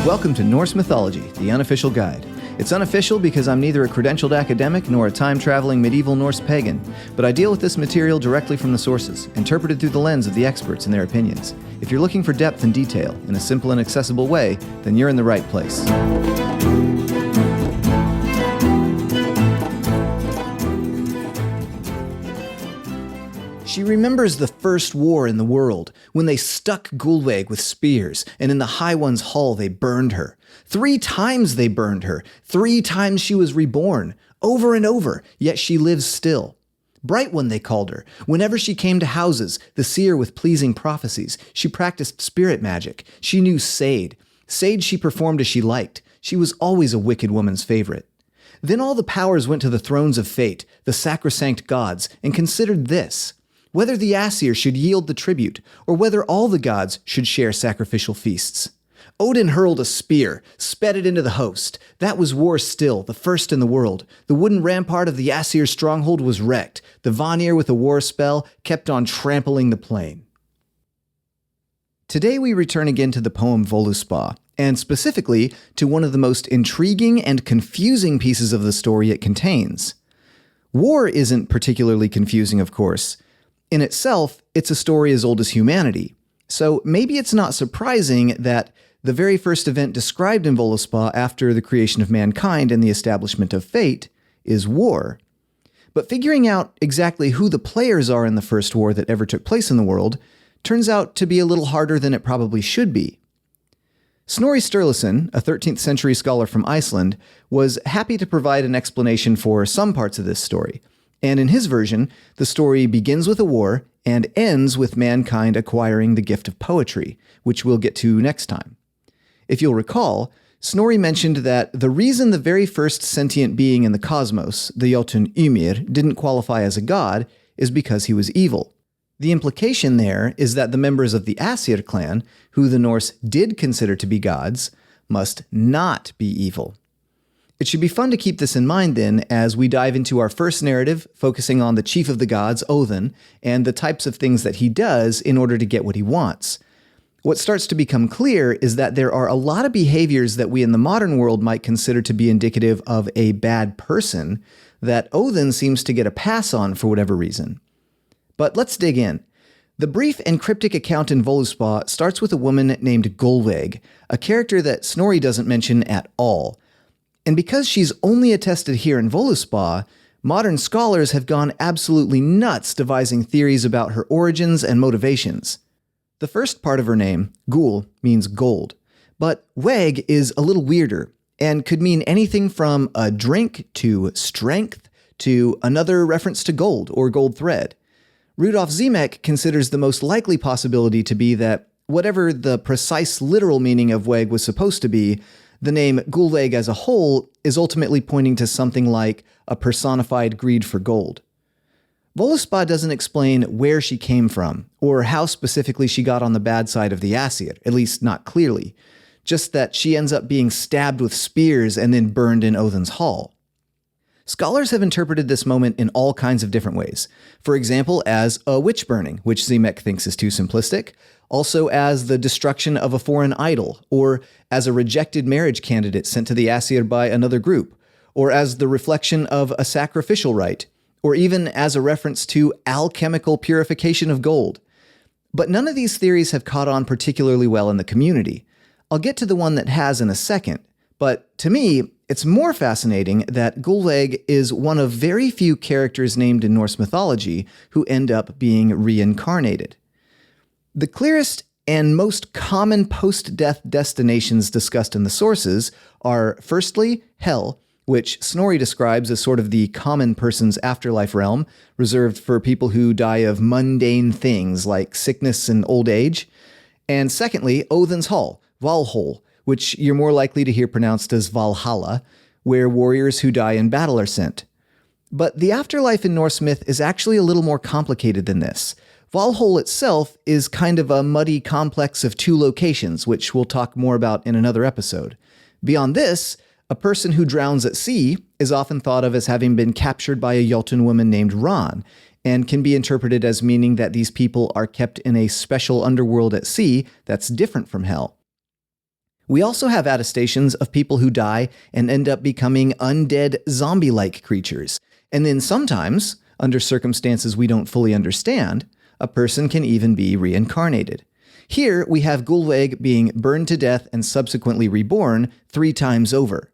Welcome to Norse Mythology, the unofficial guide. It's unofficial because I'm neither a credentialed academic nor a time-traveling medieval Norse pagan, but I deal with this material directly from the sources, interpreted through the lens of the experts and their opinions. If you're looking for depth and detail in a simple and accessible way, then you're in the right place. She remembers the first war in the world, when they stuck Gullveig with spears, and in the High One's hall they burned her. 3 times they burned her. 3 times she was reborn. Over and over, yet she lives still. Bright One they called her. Whenever she came to houses, the seer with pleasing prophecies, she practiced spirit magic. She knew Sade. Sade she performed as she liked. She was always a wicked woman's favorite. Then all the powers went to the thrones of fate, the sacrosanct gods, and considered this: whether the Aesir should yield the tribute, or whether all the gods should share sacrificial feasts. Odin hurled a spear, sped it into the host. That was war still, the first in the world. The wooden rampart of the Aesir stronghold was wrecked. The Vanir with a war spell kept on trampling the plain. Today we return again to the poem Voluspa, and specifically to one of the most intriguing and confusing pieces of the story it contains. War isn't particularly confusing, of course. In itself, it's a story as old as humanity, so maybe it's not surprising that the very first event described in Voluspa after the creation of mankind and the establishment of fate is war. But figuring out exactly who the players are in the first war that ever took place in the world turns out to be a little harder than it probably should be. Snorri Sturluson, a 13th century scholar from Iceland, was happy to provide an explanation for some parts of this story. And in his version, the story begins with a war and ends with mankind acquiring the gift of poetry, which we'll get to next time. If you'll recall, Snorri mentioned that the reason the very first sentient being in the cosmos, the Jotun Ymir, didn't qualify as a god is because he was evil. The implication there is that the members of the Aesir clan, who the Norse did consider to be gods, must not be evil. It should be fun to keep this in mind then as we dive into our first narrative, focusing on the chief of the gods, Odin, and the types of things that he does in order to get what he wants. What starts to become clear is that there are a lot of behaviors that we in the modern world might consider to be indicative of a bad person that Odin seems to get a pass on for whatever reason. But let's dig in. The brief and cryptic account in Voluspa starts with a woman named Gullveig, a character that Snorri doesn't mention at all. And because she's only attested here in Voluspa, modern scholars have gone absolutely nuts devising theories about her origins and motivations. The first part of her name, Gull, means gold, but Weg is a little weirder and could mean anything from a drink to strength to another reference to gold or gold thread. Rudolf Simek considers the most likely possibility to be that whatever the precise literal meaning of Weg was supposed to be, the name Gullveig as a whole is ultimately pointing to something like a personified greed for gold. Voluspa doesn't explain where she came from, or how specifically she got on the bad side of the Aesir, at least not clearly, just that she ends up being stabbed with spears and then burned in Odin's hall. Scholars have interpreted this moment in all kinds of different ways. For example, as a witch burning, which Simek thinks is too simplistic, also as the destruction of a foreign idol, or as a rejected marriage candidate sent to the Aesir by another group, or as the reflection of a sacrificial rite, or even as a reference to alchemical purification of gold. But none of these theories have caught on particularly well in the community. I'll get to the one that has in a second, but to me, it's more fascinating that Gullveig is one of very few characters named in Norse mythology who end up being reincarnated. The clearest and most common post-death destinations discussed in the sources are, firstly, Hell, which Snorri describes as sort of the common person's afterlife realm, reserved for people who die of mundane things like sickness and old age. And secondly, Odin's Hall, Valhall, which you're more likely to hear pronounced as Valhalla, where warriors who die in battle are sent. But the afterlife in Norse myth is actually a little more complicated than this. Valhall itself is kind of a muddy complex of 2 locations, which we'll talk more about in another episode. Beyond this, a person who drowns at sea is often thought of as having been captured by a Jotun woman named Ran, and can be interpreted as meaning that these people are kept in a special underworld at sea that's different from hell. We also have attestations of people who die and end up becoming undead zombie-like creatures. And then sometimes, under circumstances we don't fully understand, a person can even be reincarnated. Here we have Gullveig being burned to death and subsequently reborn 3 times over.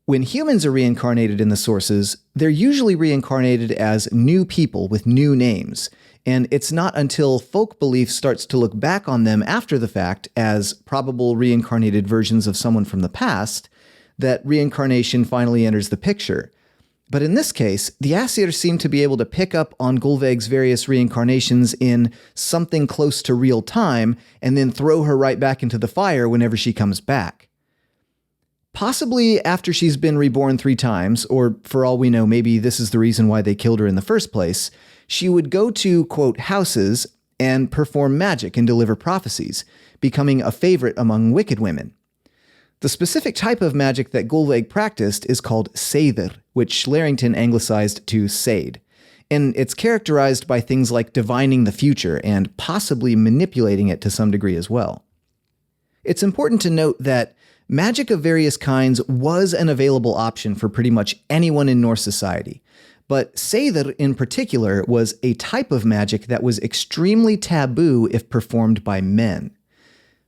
When humans are reincarnated in the sources, they're usually reincarnated as new people with new names, and it's not until folk belief starts to look back on them after the fact as probable reincarnated versions of someone from the past that reincarnation finally enters the picture. But in this case, the Aesir seem to be able to pick up on Gullveig's various reincarnations in something close to real time and then throw her right back into the fire whenever she comes back. Possibly after she's been reborn 3 times, or for all we know, maybe this is the reason why they killed her in the first place, she would go to, quote, houses and perform magic and deliver prophecies, becoming a favorite among wicked women. The specific type of magic that Gullveig practiced is called Sæðr, which Larrington anglicized to Sade, and it's characterized by things like divining the future and possibly manipulating it to some degree as well. It's important to note that magic of various kinds was an available option for pretty much anyone in Norse society, but Sæðr in particular was a type of magic that was extremely taboo if performed by men.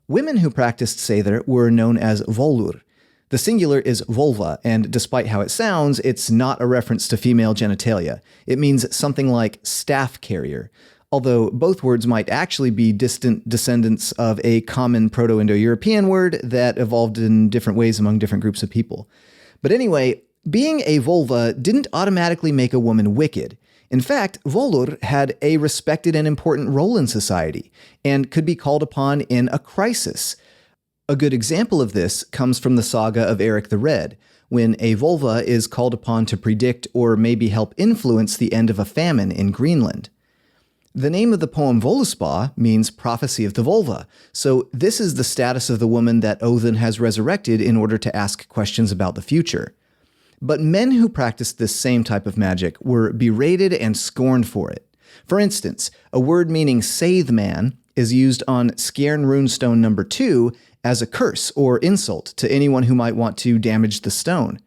Women who practiced Sæðr were known as volur. The singular is vulva, and despite how it sounds, it's not a reference to female genitalia. It means something like staff carrier, although both words might actually be distant descendants of a common Proto-Indo-European word that evolved in different ways among different groups of people. But anyway, being a vulva didn't automatically make a woman wicked. In fact, volur had a respected and important role in society, and could be called upon in a crisis. A good example of this comes from the saga of Eric the Red, when a vulva is called upon to predict or maybe help influence the end of a famine in Greenland. The name of the poem Völuspá means prophecy of the vulva, so this is the status of the woman that Odin has resurrected in order to ask questions about the future. But men who practiced this same type of magic were berated and scorned for it. For instance, a word meaning "scythe man" is used on Skjern runestone number 2 as a curse or insult to anyone who might want to damage the stone.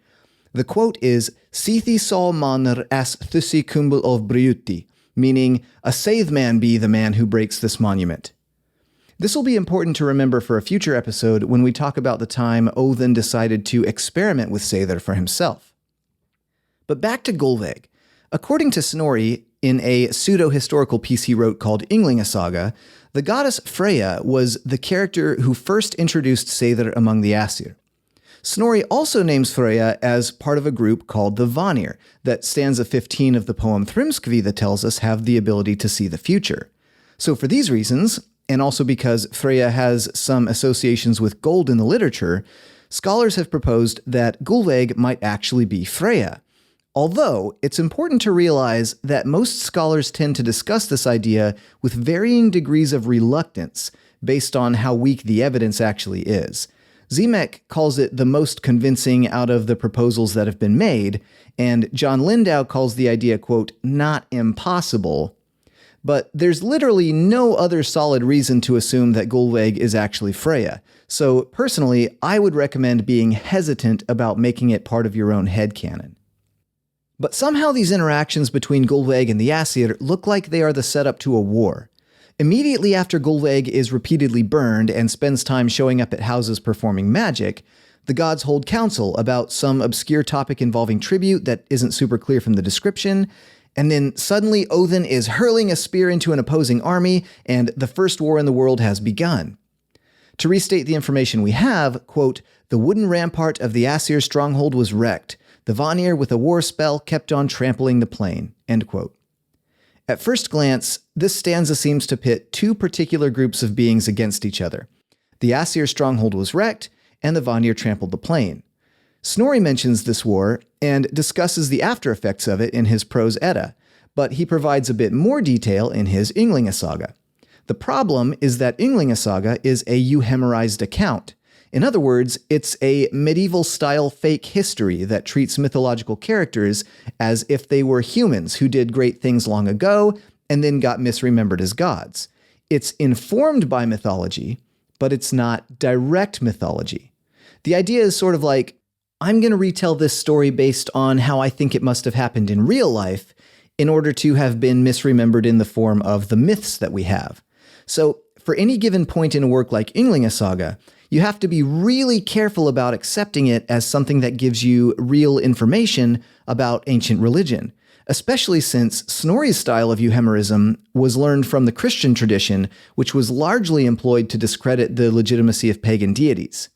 The quote is "Sithi sol manr as thusi kumbul of briuti," meaning, "A scythe man be the man who breaks this monument." This will be important to remember for a future episode when we talk about the time Odin decided to experiment with Sæðr for himself. But back to Gullveig. According to Snorri, in a pseudo-historical piece he wrote called Ynglinga Saga, the goddess Freyja was the character who first introduced Sæðr among the Aesir. Snorri also names Freyja as part of a group called the Vanir, that stanza 15 of the poem Thrymskvida tells us have the ability to see the future. So for these reasons, and also because Freyja has some associations with gold in the literature, scholars have proposed that Gullveig might actually be Freyja. Although, it's important to realize that most scholars tend to discuss this idea with varying degrees of reluctance based on how weak the evidence actually is. Simek calls it the most convincing out of the proposals that have been made, and John Lindow calls the idea, quote, "not impossible." But there's literally no other solid reason to assume that Gullveig is actually Freyja, so personally, I would recommend being hesitant about making it part of your own headcanon. But somehow these interactions between Gullveig and the Aesir look like they are the setup to a war. Immediately after Gullveig is repeatedly burned and spends time showing up at houses performing magic, the gods hold council about some obscure topic involving tribute that isn't super clear from the description, and then suddenly Odin is hurling a spear into an opposing army, and the first war in the world has begun. To restate the information we have, quote, "The wooden rampart of the Aesir stronghold was wrecked. The Vanir with a war spell kept on trampling the plain," end quote. At first glance, this stanza seems to pit 2 particular groups of beings against each other. The Aesir stronghold was wrecked, and the Vanir trampled the plain. Snorri mentions this war and discusses the after effects of it in his prose Edda, but he provides a bit more detail in his Ynglinga Saga. The problem is that Ynglinga Saga is a euhemerized account. In other words, it's a medieval-style fake history that treats mythological characters as if they were humans who did great things long ago and then got misremembered as gods. It's informed by mythology, but it's not direct mythology. The idea is sort of like, I'm going to retell this story based on how I think it must have happened in real life in order to have been misremembered in the form of the myths that we have. So for any given point in a work like Ynglinga Saga, you have to be really careful about accepting it as something that gives you real information about ancient religion, especially since Snorri's style of euhemerism was learned from the Christian tradition, which was largely employed to discredit the legitimacy of pagan deities.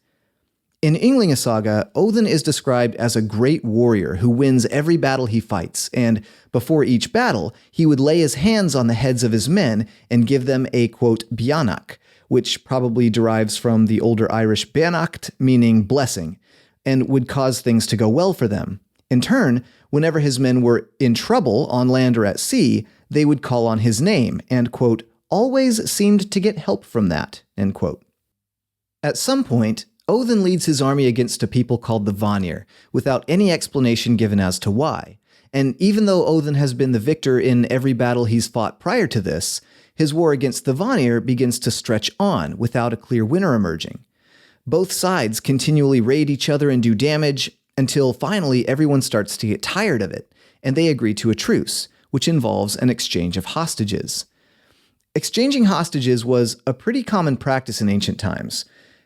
In Ynglinga Saga, Odin is described as a great warrior who wins every battle he fights, and before each battle, he would lay his hands on the heads of his men and give them a, quote, bjanak, which probably derives from the older Irish beannacht, meaning blessing, and would cause things to go well for them. In turn, whenever his men were in trouble on land or at sea, they would call on his name and, quote, always seemed to get help from that, end quote. At some point, Odin leads his army against a people called the Vanir, without any explanation given as to why. And even though Odin has been the victor in every battle he's fought prior to this, his war against the Vanir begins to stretch on without a clear winner emerging. Both sides continually raid each other and do damage, until finally everyone starts to get tired of it, and they agree to a truce, which involves an exchange of hostages. Exchanging hostages was a pretty common practice in ancient times.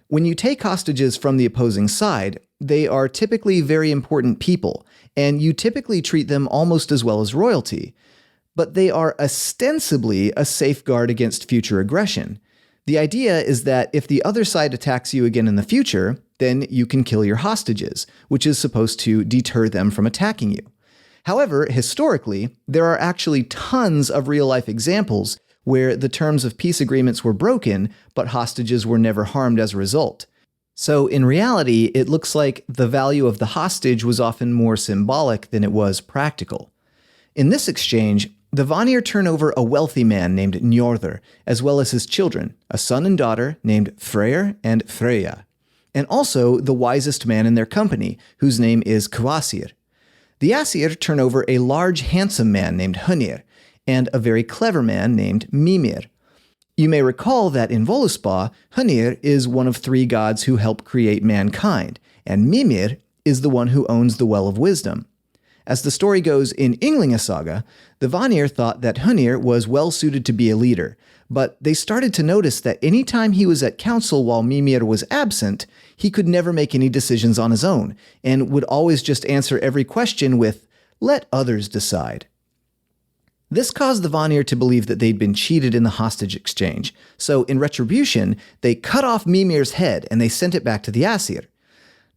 When you take hostages from the opposing side, they are typically very important people, and you typically treat them almost as well as royalty. But they are ostensibly a safeguard against future aggression. The idea is that if the other side attacks you again in the future, then you can kill your hostages, which is supposed to deter them from attacking you. However, historically, there are actually tons of real-life examples where the terms of peace agreements were broken, but hostages were never harmed as a result. So in reality, it looks like the value of the hostage was often more symbolic than it was practical. In this exchange, the Vanir turn over a wealthy man named Njordr, as well as his children, a son and daughter named Freyr and Freyja, and also the wisest man in their company, whose name is Kvasir. The Aesir turn over a large, handsome man named Hunir, and a very clever man named Mimir. You may recall that in Voluspa, Hunir is one of three gods who help create mankind, and Mimir is the one who owns the Well of Wisdom. As the story goes in Ynglinga Saga, the Vanir thought that Hunir was well suited to be a leader, but they started to notice that any time he was at council while Mimir was absent, he could never make any decisions on his own, and would always just answer every question with, "Let others decide." This caused the Vanir to believe that they'd been cheated in the hostage exchange, so in retribution, they cut off Mimir's head and they sent it back to the Aesir.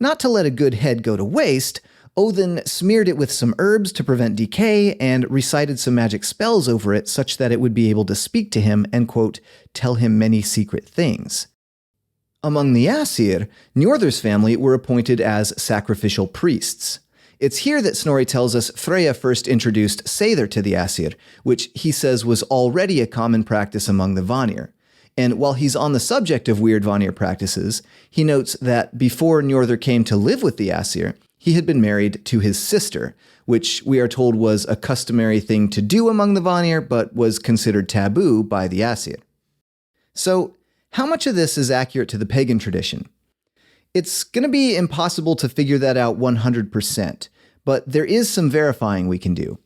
Not to let a good head go to waste, Odin smeared it with some herbs to prevent decay and recited some magic spells over it such that it would be able to speak to him and, quote, tell him many secret things. Among the Aesir, Njordr's family were appointed as sacrificial priests. It's here that Snorri tells us Freyja first introduced Seidr to the Aesir, which he says was already a common practice among the Vanir. And while he's on the subject of weird Vanir practices, he notes that before Njordr came to live with the Aesir, he had been married to his sister, which we are told was a customary thing to do among the Vanir, but was considered taboo by the Aesir. So, how much of this is accurate to the pagan tradition? It's going to be impossible to figure that out 100%, but there is some verifying we can do.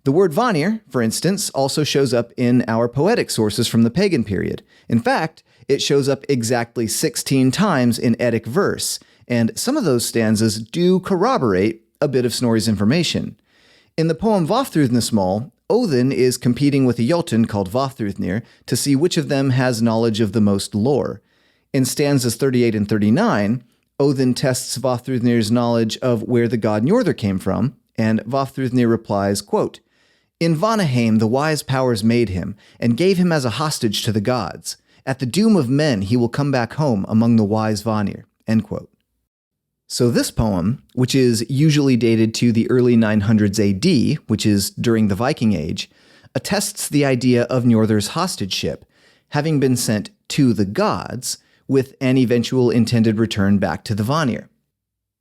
The word Vanir, for instance, also shows up in our poetic sources from the pagan period. In fact, it shows up exactly 16 times in Eddic verse, and some of those stanzas do corroborate a bit of Snorri's information. In the poem Vafthrûdnismál, Odin is competing with a Jotun called Vafthrûdnir to see which of them has knowledge of the most lore. In stanzas 38 and 39, Odin tests Vafthrûdnir's knowledge of where the god Njordr came from, and Vafthrûdnir replies, quote, "In Vanaheim the wise powers made him, and gave him as a hostage to the gods. At the doom of men he will come back home among the wise Vanir." End quote. So this poem, which is usually dated to the early 900s AD, which is during the Viking Age, attests the idea of Njordr's hostage ship, having been sent to the gods, with an eventual intended return back to the Vanir.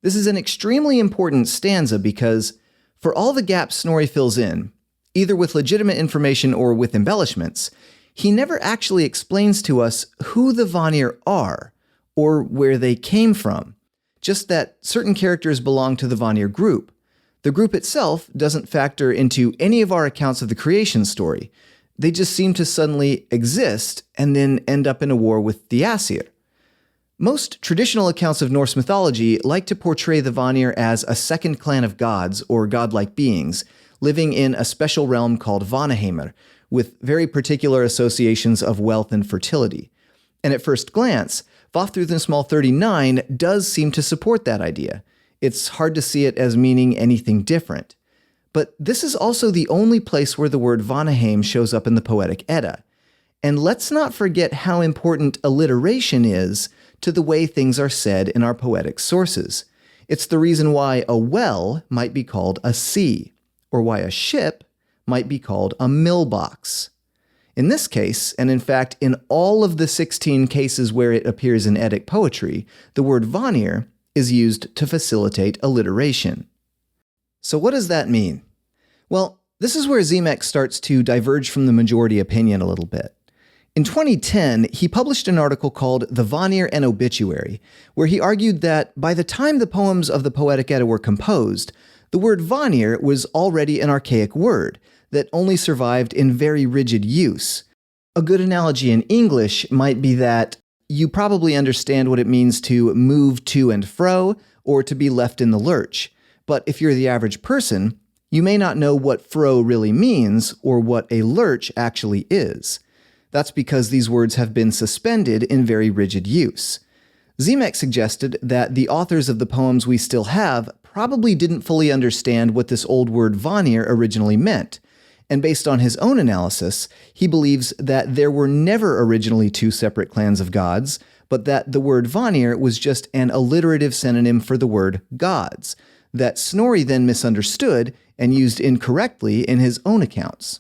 This is an extremely important stanza because, for all the gaps Snorri fills in, either with legitimate information or with embellishments, he never actually explains to us who the Vanir are, or where they came from, just that certain characters belong to the Vanir group. The group itself doesn't factor into any of our accounts of the creation story. They just seem to suddenly exist and then end up in a war with the Aesir. Most traditional accounts of Norse mythology like to portray the Vanir as a second clan of gods or godlike beings, living in a special realm called Vanaheimr, with very particular associations of wealth and fertility. And at first glance, Vafthrudnismal 39 does seem to support that idea. It's hard to see it as meaning anything different. But this is also the only place where the word Vanaheim shows up in the Poetic Edda. And let's not forget how important alliteration is to the way things are said in our poetic sources. It's the reason why a well might be called a sea, or why a ship might be called a millbox. In this case, and in fact in all of the 16 cases where it appears in Eddic poetry, the word Vanir is used to facilitate alliteration. So what does that mean? Well, this is where Simek starts to diverge from the majority opinion a little bit. In 2010, he published an article called The Vanir and Obituary, where he argued that by the time the poems of the Poetic Edda were composed, the word Vanir was already an archaic word that only survived in very rigid use. A good analogy in English might be that you probably understand what it means to move to and fro or to be left in the lurch. But if you're the average person, you may not know what fro really means or what a lurch actually is. That's because these words have been suspended in very rigid use. Simek suggested that the authors of the poems we still have probably didn't fully understand what this old word Vanir originally meant, and based on his own analysis, he believes that there were never originally two separate clans of gods, but that the word Vanir was just an alliterative synonym for the word gods, that Snorri then misunderstood and used incorrectly in his own accounts.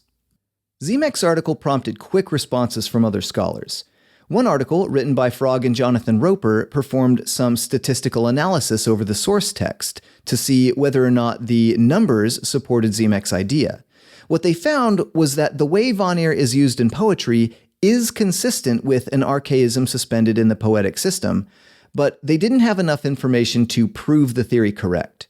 Simek's article prompted quick responses from other scholars. One article, written by Frog and Jonathan Roper, performed some statistical analysis over the source text to see whether or not the numbers supported Simek's idea. What they found was that the way Vanir is used in poetry is consistent with an archaism suspended in the poetic system, but they didn't have enough information to prove the theory correct.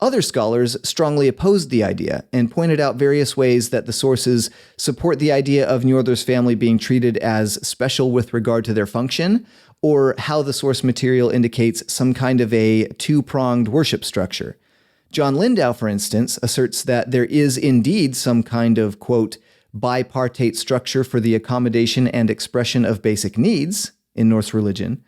Other scholars strongly opposed the idea and pointed out various ways that the sources support the idea of Njordr's family being treated as special with regard to their function, or how the source material indicates some kind of a two-pronged worship structure. John Lindow, for instance, asserts that there is indeed some kind of, quote, bipartite structure for the accommodation and expression of basic needs in Norse religion,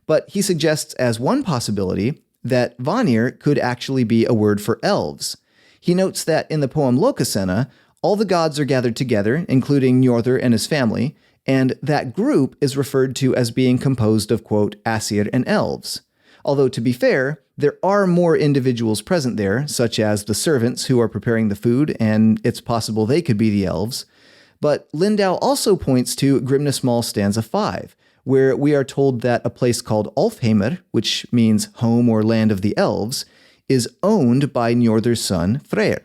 but he suggests as one possibility that Vanir could actually be a word for elves. He notes that in the poem Lokasenna, all the gods are gathered together, including Njordr and his family, and that group is referred to as being composed of, quote, Aesir and elves. Although, to be fair, there are more individuals present there, such as the servants who are preparing the food, and it's possible they could be the elves. But Lindow also points to Grimnismal stanza 5, where we are told that a place called Alfheimr, which means home or land of the elves, is owned by Njordr's son Freyr.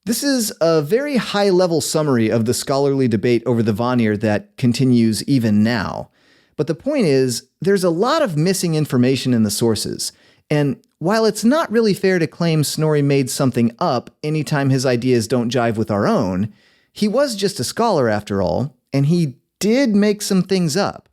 This is a very high-level summary of the scholarly debate over the Vanir that continues even now. But the point is, there's a lot of missing information in the sources, and while it's not really fair to claim Snorri made something up anytime his ideas don't jive with our own, he was just a scholar after all, and he did make some things up.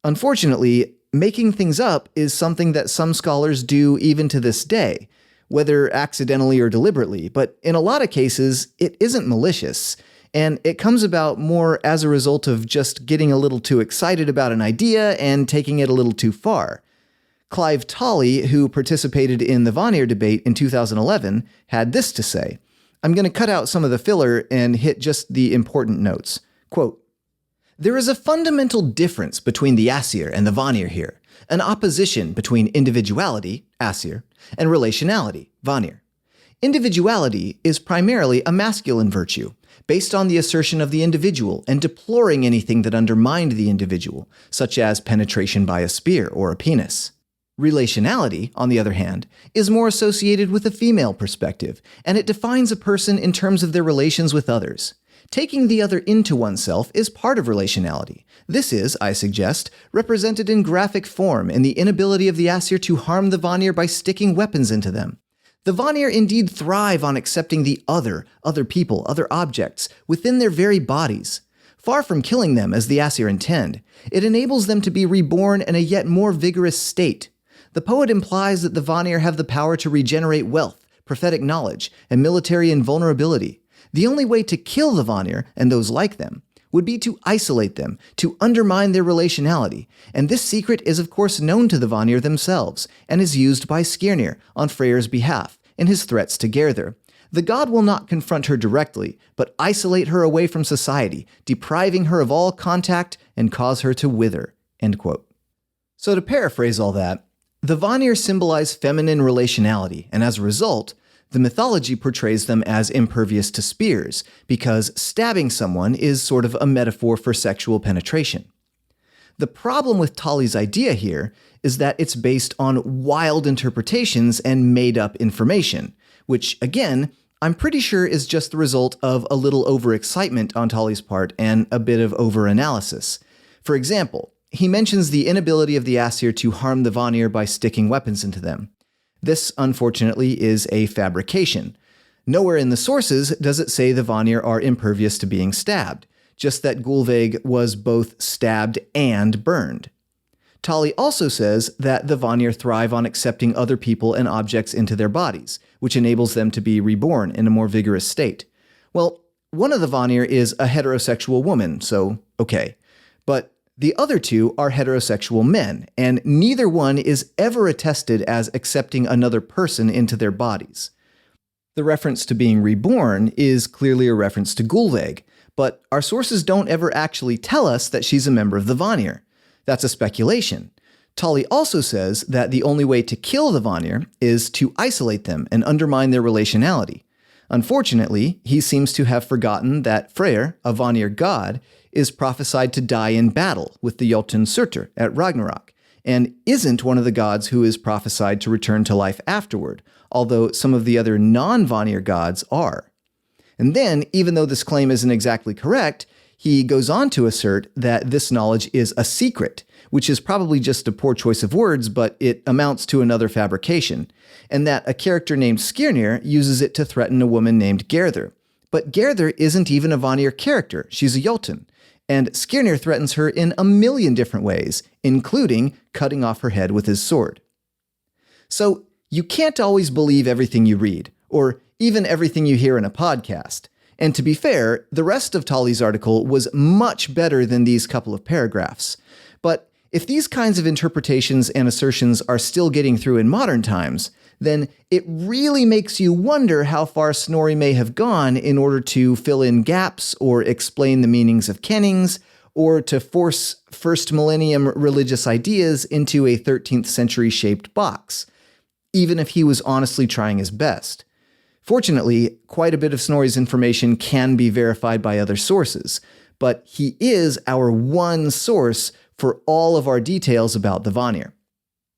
Unfortunately, making things up is something that some scholars do even to this day, whether accidentally or deliberately, but in a lot of cases, it isn't malicious, and it comes about more as a result of just getting a little too excited about an idea and taking it a little too far. Clive Tolley, who participated in the Vanir debate in 2011, had this to say. I'm going to cut out some of the filler and hit just the important notes. Quote, "There is a fundamental difference between the Aesir and the Vanir here, an opposition between individuality, Aesir, and relationality, Vanir. Individuality is primarily a masculine virtue, based on the assertion of the individual and deploring anything that undermined the individual, such as penetration by a spear or a penis. Relationality, on the other hand, is more associated with a female perspective, and it defines a person in terms of their relations with others. Taking the other into oneself is part of relationality. This is, I suggest, represented in graphic form in the inability of the Aesir to harm the Vanir by sticking weapons into them. The Vanir indeed thrive on accepting the other people, other objects, within their very bodies. Far from killing them as the Aesir intend, it enables them to be reborn in a yet more vigorous state. The poet implies that the Vanir have the power to regenerate wealth, prophetic knowledge, and military invulnerability. The only way to kill the Vanir, and those like them, would be to isolate them, to undermine their relationality, and this secret is of course known to the Vanir themselves, and is used by Skirnir on Freyja's behalf in his threats to Gerður. The god will not confront her directly, but isolate her away from society, depriving her of all contact and cause her to wither." End quote. So to paraphrase all that, the Vanir symbolize feminine relationality, and as a result, the mythology portrays them as impervious to spears, because stabbing someone is sort of a metaphor for sexual penetration. The problem with Tolley's idea here is that it's based on wild interpretations and made-up information, which, again, I'm pretty sure is just the result of a little overexcitement on Tolley's part and a bit of overanalysis. For example, he mentions the inability of the Aesir to harm the Vanir by sticking weapons into them. This, unfortunately, is a fabrication. Nowhere in the sources does it say the Vanir are impervious to being stabbed, just that Gullveig was both stabbed and burned. Tolley also says that the Vanir thrive on accepting other people and objects into their bodies, which enables them to be reborn in a more vigorous state. Well, one of the Vanir is a heterosexual woman, so okay. But the other two are heterosexual men, and neither one is ever attested as accepting another person into their bodies. The reference to being reborn is clearly a reference to Gullveig, but our sources don't ever actually tell us that she's a member of the Vanir. That's a speculation. Tolley also says that the only way to kill the Vanir is to isolate them and undermine their relationality. Unfortunately, he seems to have forgotten that Freyr, a Vanir god, is prophesied to die in battle with the Jotun Surtur at Ragnarok, and isn't one of the gods who is prophesied to return to life afterward, although some of the other non-Vanir gods are. And then, even though this claim isn't exactly correct, he goes on to assert that this knowledge is a secret, which is probably just a poor choice of words, but it amounts to another fabrication, and that a character named Skirnir uses it to threaten a woman named Gerður. But Gerður isn't even a Vanir character, she's a Jotun, and Skirnir threatens her in a million different ways, including cutting off her head with his sword. So, you can't always believe everything you read, or even everything you hear in a podcast. And to be fair, the rest of Tolley's article was much better than these couple of paragraphs. But if these kinds of interpretations and assertions are still getting through in modern times, then it really makes you wonder how far Snorri may have gone in order to fill in gaps or explain the meanings of kennings, or to force first millennium religious ideas into a 13th century shaped box, even if he was honestly trying his best. Fortunately, quite a bit of Snorri's information can be verified by other sources, but he is our one source for all of our details about the Vanir.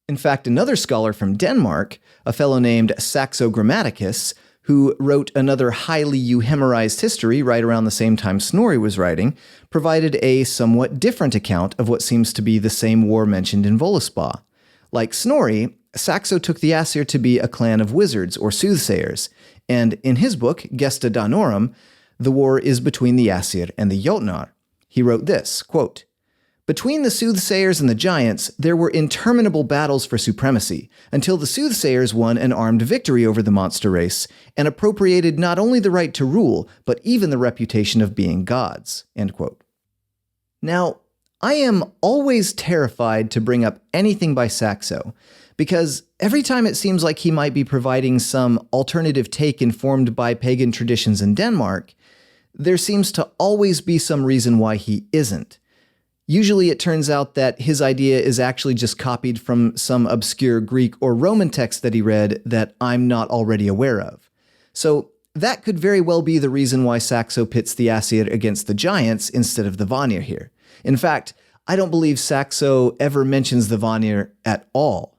In fact, another scholar from Denmark, a fellow named Saxo Grammaticus, who wrote another highly euhemerized history right around the same time Snorri was writing, provided a somewhat different account of what seems to be the same war mentioned in Völuspá. Like Snorri, Saxo took the Aesir to be a clan of wizards or soothsayers, and in his book, Gesta Danorum, the war is between the Aesir and the Jotnar. He wrote this, quote, "Between the soothsayers and the giants, there were interminable battles for supremacy, until the soothsayers won an armed victory over the monster race, and appropriated not only the right to rule, but even the reputation of being gods." End quote. Now, I am always terrified to bring up anything by Saxo, because every time it seems like he might be providing some alternative take informed by pagan traditions in Denmark, there seems to always be some reason why he isn't. Usually it turns out that his idea is actually just copied from some obscure Greek or Roman text that he read that I'm not already aware of. So that could very well be the reason why Saxo pits the Aesir against the giants instead of the Vanir here. In fact, I don't believe Saxo ever mentions the Vanir at all.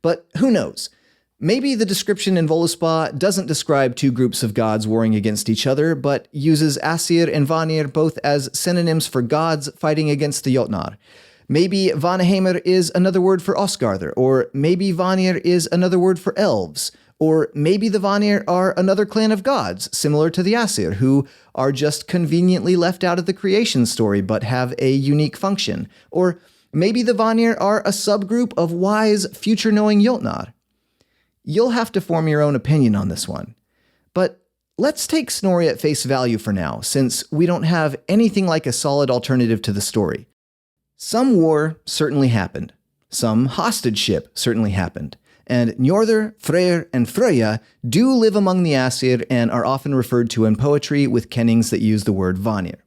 But who knows? Maybe the description in Voluspa doesn't describe two groups of gods warring against each other, but uses Æsir and Vanir both as synonyms for gods fighting against the Jotnar. Maybe Vanaheimr is another word for Osgarður, or maybe Vanir is another word for elves, or maybe the Vanir are another clan of gods, similar to the Aesir, who are just conveniently left out of the creation story but have a unique function. Or maybe the Vanir are a subgroup of wise, future-knowing Jotnar. You'll have to form your own opinion on this one. But let's take Snorri at face value for now, since we don't have anything like a solid alternative to the story. Some war certainly happened. Some hostage-ship certainly happened. And Njordur, Freyr, and Freyja do live among the Aesir and are often referred to in poetry with kennings that use the word Vanir.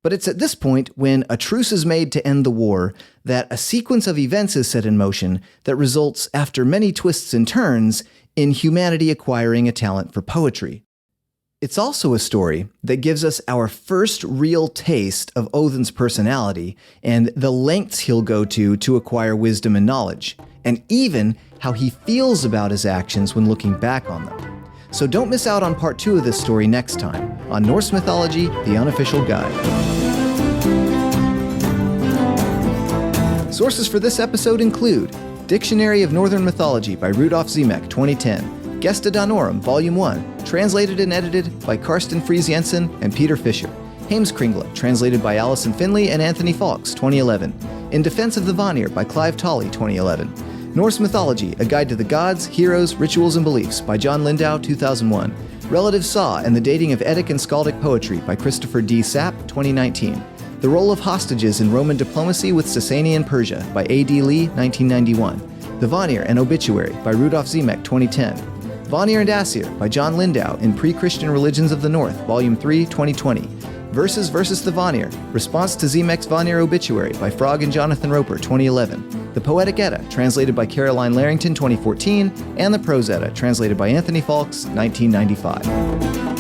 But it's at this point, when a truce is made to end the war, that a sequence of events is set in motion that results, after many twists and turns, in humanity acquiring a talent for poetry. It's also a story that gives us our first real taste of Odin's personality and the lengths he'll go to acquire wisdom and knowledge, and even how he feels about his actions when looking back on them. So don't miss out on part 2 of this story next time on Norse Mythology, the Unofficial Guide. Sources for this episode include Dictionary of Northern Mythology by Rudolf Simek, 2010, Gesta Danorum, Volume 1, translated and edited by Karsten, Friis-Jensen, and Peter Fisher, Heimskringla, translated by Alison, Finlay, and Anthony Faulkes, 2011, In Defense of the Vanir by Clive, Tolley, 2011, Norse Mythology, A Guide to the Gods, Heroes, Rituals, and Beliefs by John Lindow, 2001. Relative Saw and the Dating of Eddic and Skaldic Poetry by Christopher D. Sapp, 2019. The Role of Hostages in Roman Diplomacy with Sasanian Persia by A.D. Lee, 1991. The Vanir, an Obituary by Rudolf Simek, 2010. Vanir and Aesir by John Lindow in Pre-Christian Religions of the North, Volume 3, 2020. Verses versus the Vanir, Response to Simek's Vanir Obituary by Frog and Jonathan Roper, 2011. The Poetic Edda, translated by Caroline Larrington, 2014, and the Prose Edda, translated by Anthony Faulkes, 1995.